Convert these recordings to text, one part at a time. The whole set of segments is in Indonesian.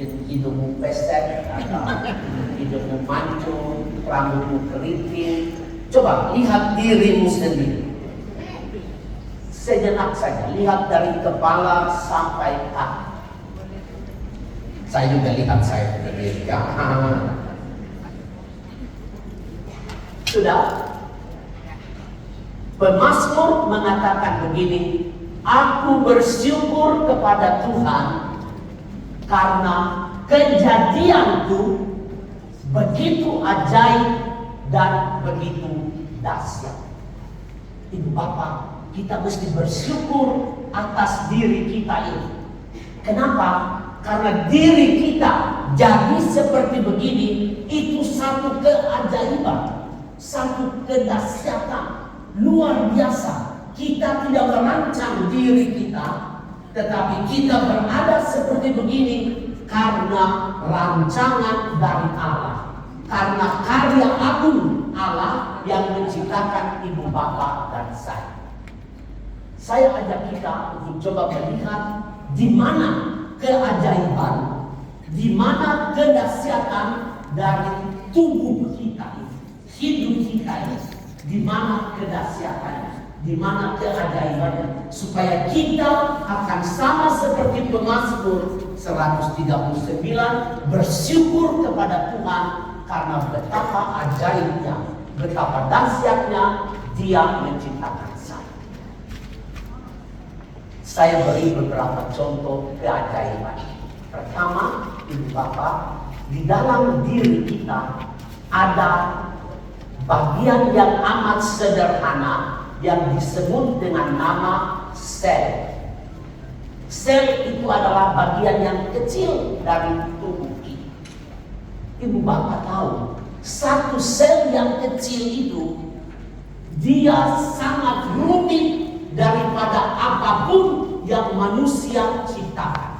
mungkin hidungmu pesek, atau hidungmu mancung, rambutmu keriting. Coba lihat dirimu sendiri. Sejenak saja, lihat dari kepala sampai kaki. Saya juga lihat saya sendiri. Sudah. Pemazmur mengatakan begini, aku bersyukur kepada Tuhan karena kejadianku begitu ajaib dan begitu dahsyat. Ibu bapak, kita mesti bersyukur atas diri kita ini. Kenapa? Karena diri kita jadi seperti begini, itu satu keajaiban, satu kedahsyatan luar biasa. Kita tidak merancang diri kita, tetapi kita berada seperti begini karena rancangan dari Allah, karena karya agung Allah yang menciptakan ibu bapak dan saya. Saya ajak kita untuk coba melihat di mana keajaiban, di mana kedahsyatan dari tubuh kita ini, hidup kita ini, di mana kedahsyatannya, di mana keajaibannya, supaya kita akan sama seperti Pemazmur 139 bersyukur kepada Tuhan karena betapa ajaibnya, betapa dahsyatnya Dia menciptakan saya. Saya beri beberapa contoh keajaiban. Pertama, ibu bapak, di dalam diri kita ada bagian yang amat sederhana yang disebut dengan nama sel. Sel itu adalah bagian yang kecil dari tubuh kita. Ibu bapak tahu, satu sel yang kecil itu dia sangat rumit daripada apapun yang manusia ciptakan.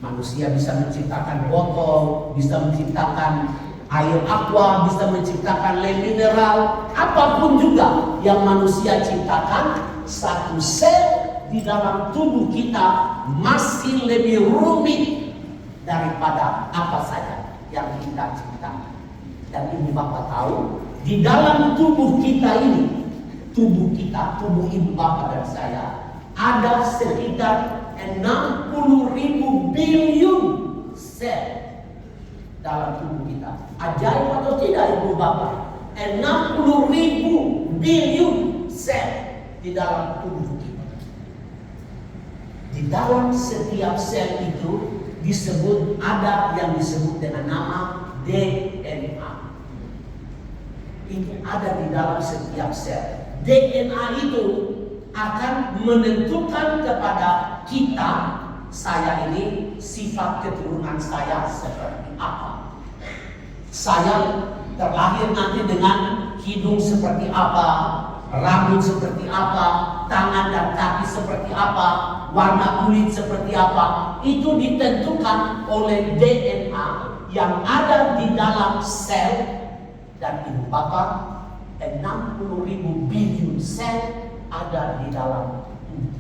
Manusia bisa menciptakan botol, bisa menciptakan air aqua, bisa menciptakan le mineral, apapun juga yang manusia ciptakan, satu sel di dalam tubuh kita masih lebih rumit daripada apa saja yang kita ciptakan. Dan ibu bapak tahu, di dalam tubuh kita ini, tubuh kita, tubuh ibu bapak dan saya, ada sekitar 60.000 billion sel dalam tubuh kita. Ajaib atau tidak ibu bapak? 60.000 billion sel di dalam tubuh kita. Di dalam setiap sel itu disebut, ada yang disebut dengan nama DNA. Ini ada di dalam setiap sel. DNA itu akan menentukan kepada kita, saya ini sifat keturunan saya seperti apa. Saya terlahir nanti dengan hidung seperti apa, rambut seperti apa, tangan dan kaki seperti apa, warna kulit seperti apa. Itu ditentukan oleh DNA yang ada di dalam sel. Dan ibu bapak, 60.000 billion sel ada di dalam tubuh.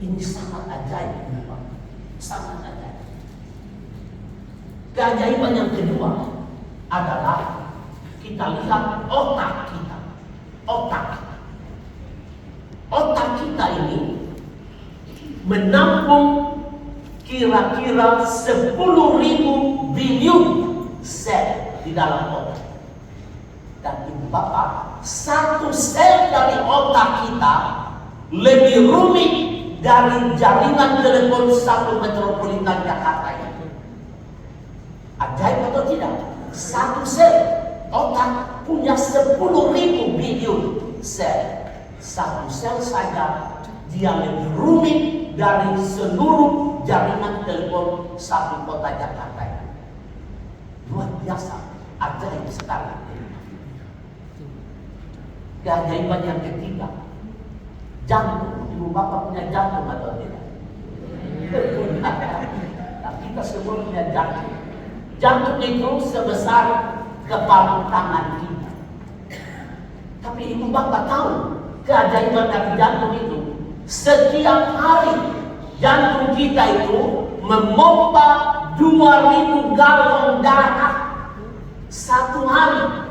Ini sangat ajaib, ibu bapak. Sangat ajaib. Keajaiban yang kedua adalah kita lihat otak kita. Otak kita ini menampung kira-kira 10.000 billion sel di dalam otak. Dan ibu bapak, satu sel dari otak kita lebih rumit dari jaringan telepon satu metropolitan Jakarta ini. Ajaib atau tidak? Satu sel otak punya 10.000 billion sel. Satu sel saja dia lebih rumit dari seluruh jaringan telepon satu kota Jakarta ini. Luar biasa, ajaib sekali. Keajaiban yang ketiga, jantung. Ibu bapak punya jantung atau tidak? Nah, kita semua punya jantung. Jantung itu sebesar kepala tangan kita. Tapi ibu bapak tahu keajaiban dari jantung itu, setiap hari jantung kita itu memompa 2 2.000 galon darah satu hari.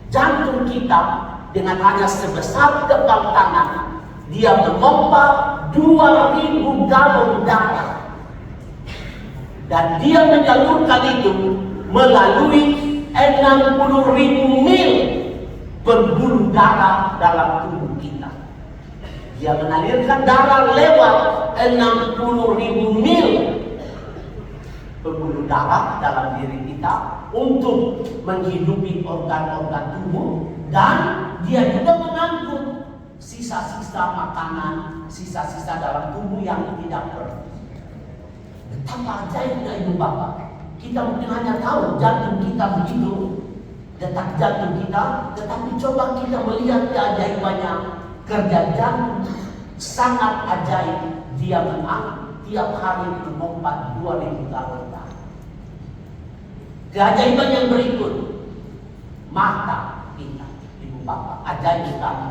Jantung kita dengan hanya sebesar tepal tangan, dia memompa 2.000 galon darah. Dan dia menyalurkan itu melalui 60.000 mil pembuluh darah dalam tubuh kita. Dia mengalirkan darah lewat 60.000 mil pembuluh darah dalam diri kita untuk menghidupi organ-organ tubuh, dan dia juga mengangkut sisa-sisa makanan, sisa-sisa dalam tubuh yang tidak perlu. Betapa ajaibnya Ibu Bapak. Kita mungkin hanya tahu jantung kita begitu, detak jantung kita, tetapi coba kita melihat keajaibannya. Kerja jantung sangat ajaib. Dia tiap hari memompa 2.000 galon darah. Keajaiban yang berikut, mata kita, Ibu Bapak, ajaib sekali.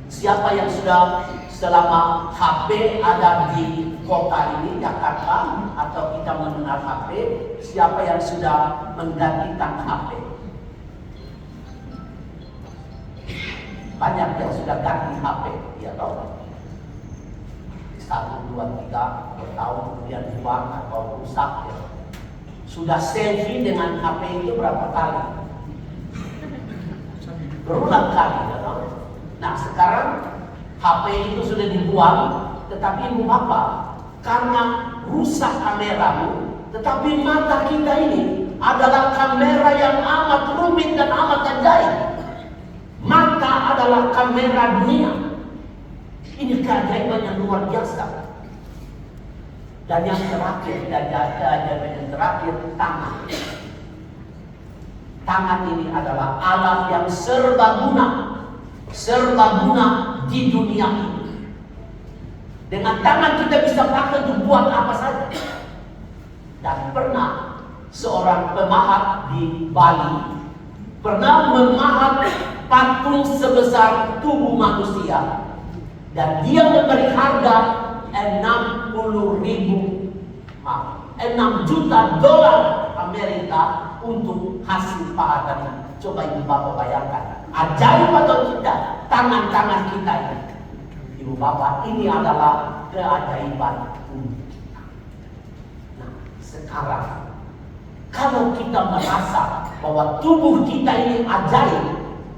Siapa yang sudah selama HP ada di kota ini, Jakarta, atau kita mengenal HP, siapa yang sudah menggantikan HP? Banyak yang sudah ganti HP, ya tahu. 1, 2, 3 bertahun kemudian buang atau rusak, ya. Sudah selfie dengan HP itu berapa kali? Berulang kali, ya tahu. Nah sekarang HP itu sudah dibuang, tetapi Ibu Bapak, karena rusak kameramu, tetapi mata kita ini adalah kamera yang amat rumit dan amat ajaib. Mata adalah kamera dunia. Ini keajaiban yang luar biasa. Dan yang terakhir, keajaiban yang terakhir, tangan. Tangan ini adalah alat yang serbaguna di dunia ini. Dengan tangan kita bisa pakai untuk buat apa saja. Dan pernah seorang pemahat di Bali pernah memahat patung sebesar tubuh manusia, dan dia memberi harga 6 juta dolar Amerika untuk hasil pahatan ini. Coba Ibu Bapak bayangkan, ajaib atau tidak tangan-tangan kita ini. Ibu Bapak, ini adalah keajaiban tubuh kita. Nah, sekarang kalau kita merasa bahwa tubuh kita ini ajaib,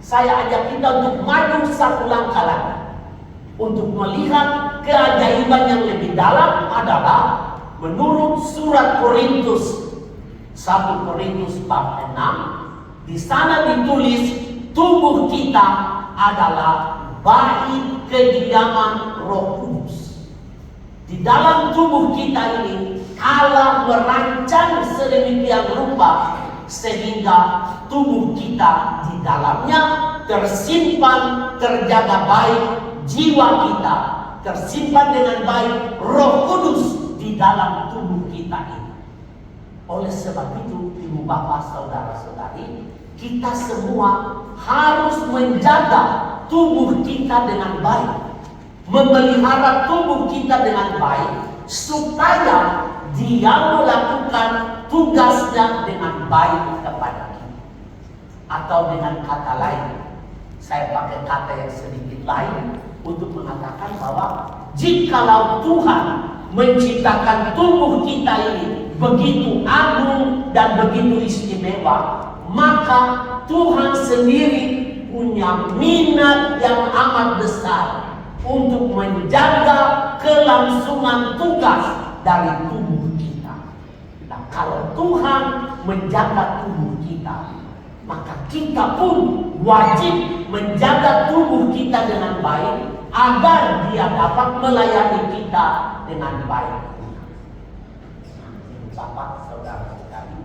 saya ajak kita untuk maju satu langkah lagi. Untuk melihat keajaiban yang lebih dalam adalah menurut surat Korintus 1 Korintus 4:6. Di sana ditulis tubuh kita adalah bait kediaman Roh Kudus. Di dalam tubuh kita ini Allah merancang sedemikian rupa sehingga tubuh kita di dalamnya tersimpan, terjaga baik, jiwa kita tersimpan dengan baik, Roh Kudus di dalam tubuh kita ini. Oleh sebab itu, Ibu Bapak, saudara-saudari, kita semua harus menjaga tubuh kita dengan baik, memelihara tubuh kita dengan baik, supaya dia melakukan tugasnya dengan baik kepada kita. Atau dengan kata lain, saya pakai kata yang sedikit lain untuk mengatakan bahwa jikalau Tuhan menciptakan tubuh kita ini begitu agung dan begitu istimewa, maka Tuhan sendiri punya minat yang amat besar untuk menjaga kelangsungan tugas dari tubuh kita. Nah, kalau Tuhan menjaga tubuh kita, maka kita pun wajib menjaga tubuh kita dengan baik agar dia dapat melayani kita dengan baik. Bapak, saudara-saudari,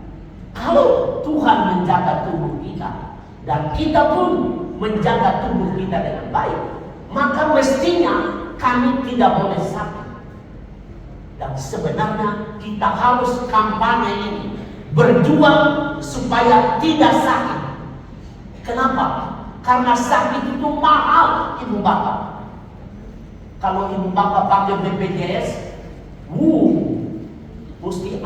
kalau Tuhan menjaga tubuh kita dan kita pun menjaga tubuh kita dengan baik, maka mestinya kami tidak boleh sakit. Dan sebenarnya kita harus kampanye ini, berjuang supaya tidak sakit. Kenapa? Karena sakit itu mahal, Ibu Bapak. Kalau Ibu Bapak pakai BPJS, mesti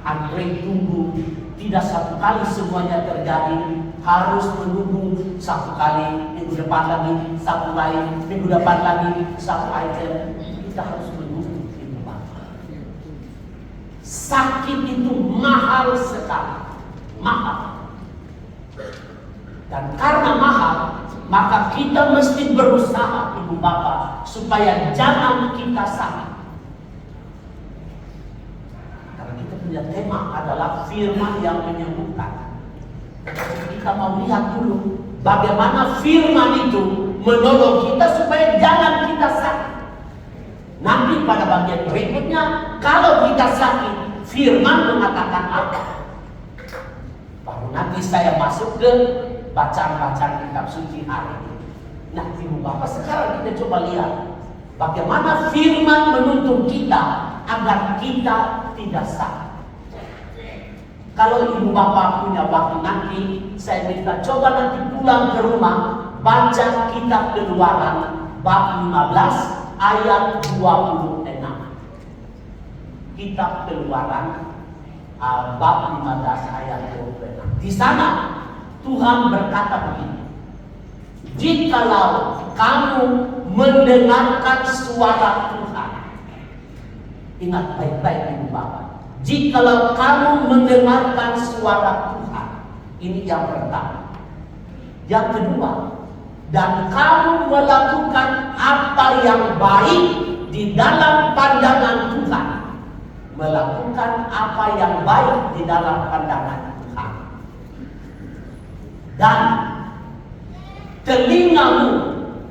antri tunggu. Tidak satu kali semuanya terjadi, harus menunggu satu kali, minggu depan lagi satu lain, minggu depan lagi satu item. Kita harus menunggu itu, Pak. Sakit itu mahal sekali, mahal. Dan karena mahal, maka kita mesti berusaha, Ibu Bapak, supaya jangan kita sakit. Punya tema adalah firman yang menyembuhkan. Kita mau lihat dulu bagaimana firman itu menolong kita supaya jangan kita sakit. Nanti pada bagian berikutnya, kalau kita sakit, firman mengatakan apa? Baru nanti saya masuk ke bacaan-bacaan kitab suci hari ini. Nah, Ibu Bapak, sekarang kita coba lihat bagaimana firman menuntun kita agar kita tidak sakit. Kalau Ibu Bapak punya waktu nanti, saya minta coba nanti pulang ke rumah, baca kitab Keluaran bab 15 ayat 26. Kitab Keluaran bab 15 ayat 26. Di sana Tuhan berkata begini, jikalau kamu mendengarkan suara Tuhan. Ingat baik-baik Ibu Bapak. Jikalau kamu mendengarkan suara Tuhan. Ini yang pertama. Yang kedua, dan kamu melakukan apa yang baik di dalam pandangan Tuhan. Melakukan apa yang baik di dalam pandangan Tuhan. Dan telingamu,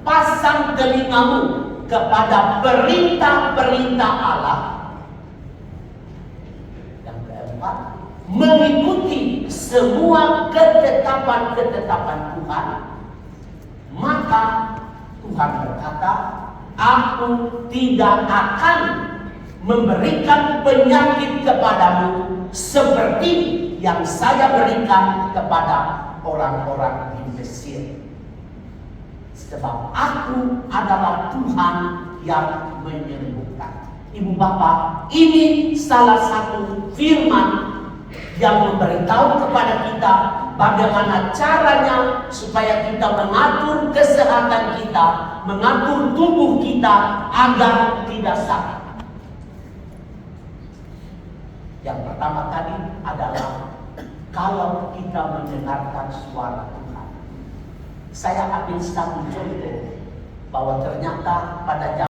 pasang telingamu kepada perintah-perintah Allah. Mengikuti semua ketetapan-ketetapan Tuhan, maka Tuhan berkata, aku tidak akan memberikan penyakit kepadamu seperti yang saya berikan kepada orang-orang di Mesir. Sebab aku adalah Tuhan yang menyembuhkan. Ibu Bapak, ini salah satu firman yang memberitahu kepada kita bagaimana caranya supaya kita mengatur kesehatan kita, mengatur tubuh kita agar tidak sakit. Yang pertama tadi adalah kalau kita mendengarkan suara Tuhan. Saya ambil satu contoh bahwa ternyata pada